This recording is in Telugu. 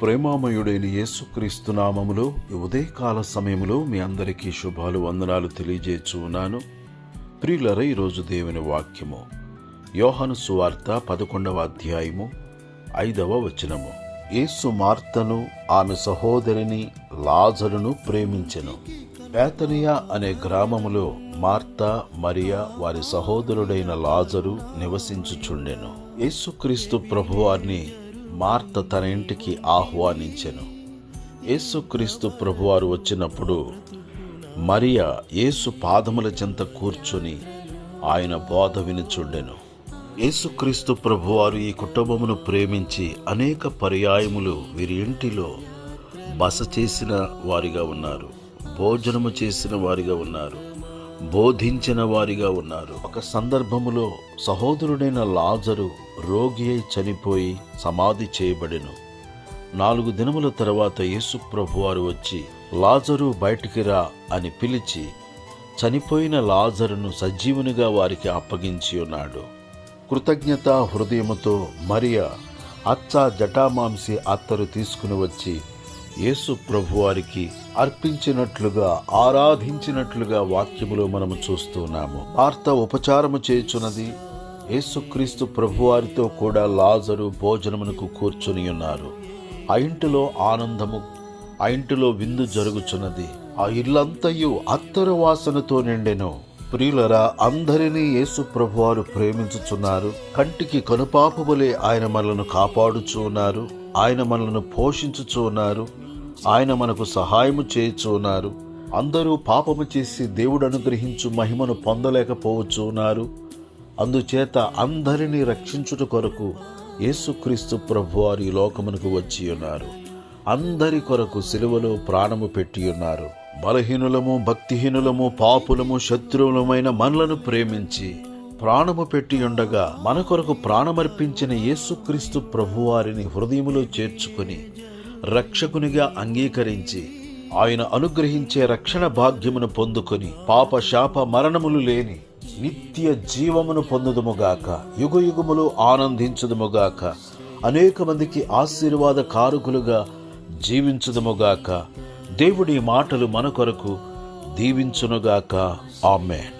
ప్రేమామయుడైన యేసుక్రీస్తు నామములో ఈ ఉదయకాల సమయంలో మీ అందరికీ శుభాలు వందనాలు తెలియజేస్తున్నాను. ప్రియులరా, ఈరోజు దేవుని వాక్యము యోహాను సువార్త 11వ అధ్యాయము 5వ వచనము. యేసు మార్తను ఆమె సహోదరిని లాజరును ప్రేమించెను. బేతనియ అనే గ్రామములో మార్త, మరియా వారి సహోదరుడైన లాజరు నివసించుచుండెను. యేసుక్రీస్తు ప్రభువారిని మార్త తన ఇంటికి ఆహ్వానించెను. యేసుక్రీస్తు ప్రభువారు వచ్చినప్పుడు మరియా యేసు పాదముల చెంత కూర్చొని ఆయన బోధ వినుచుండెను. యేసుక్రీస్తు ప్రభువారు ఈ కుటుంబమును ప్రేమించి అనేక పర్యాయములు వీరి ఇంటిలో బస చేసిన వారిగా ఉన్నారు, భోజనము చేసిన వారిగా ఉన్నారు, బోధించిన వారిగా ఉన్నారు. ఒక సందర్భములో సహోదరుడైన లాజరు రోగి అయి చనిపోయి సమాధి చేయబడెను. 4 దినముల తర్వాత యేసు ప్రభువారు వచ్చి లాజరు బయటికి రా అని పిలిచి చనిపోయిన లాజరును సజీవునిగా వారికి అప్పగించి ఉన్నాడు. కృతజ్ఞత హృదయముతో మరియా జటామాంసి అత్తరు తీసుకుని వచ్చి యేసు ప్రభువారికి అర్పించినట్లుగా, ఆరాధించినట్లుగా వాక్యములో మనము చూస్తున్నాము. మార్త ఉపచారము చేయుచున్నది. యేసుక్రీస్తు ప్రభువారితో కూడా లాజరు భోజనమునకు కూర్చుని ఉన్నారు. ఆ ఇంటిలో ఆనందము, ఆ ఇంటిలో విందు జరుగుచున్నది. ఆ ఇల్లంతయు అత్తరు వాసనతో నిండెను. ప్రియులరా, అందరినీ యేసు ప్రభువారు ప్రేమించుచున్నారు. కంటికి కనుపాప వలె ఆయన మనలను కాపాడుచూ ఉన్నారు. ఆయన మనలను పోషించుచూ ఉన్నారు. ఆయన మనకు సహాయము చేయుచూ ఉన్నారు. అందరూ పాపము చేసి దేవుడు అనుగ్రహించు మహిమను పొందలేకపోవచ్చు ఉన్నారు. అందుచేత అందరినీ రక్షించుట కొరకు యేసుక్రీస్తు ప్రభువారు ఈ లోకమునకు వచ్చి ఉన్నారు. అందరి కొరకు సిలువలో ప్రాణము పెట్టి ఉన్నారు. బలహీనులము, భక్తిహీనులము, పాపులము, శత్రువులమైన మనలను ప్రేమించి ప్రాణము పెట్టి ఉండగా మన కొరకు ప్రాణమర్పించిన యేసుక్రీస్తు ప్రభువారిని హృదయములో చేర్చుకుని రక్షకునిగా అంగీకరించి ఆయన అనుగ్రహించే రక్షణ భాగ్యమును పొందుకొని పాప శాప మరణములు లేని నిత్య జీవమును పొందుదుముగాక, యుగయుగములు ఆనందించుదుముగాక, అనేక మందికి ఆశీర్వాద కారకులుగా జీవించుదుముగాక. దేవుడి మాటలు మన కొరకు దీవించునుగాక. ఆమేన్.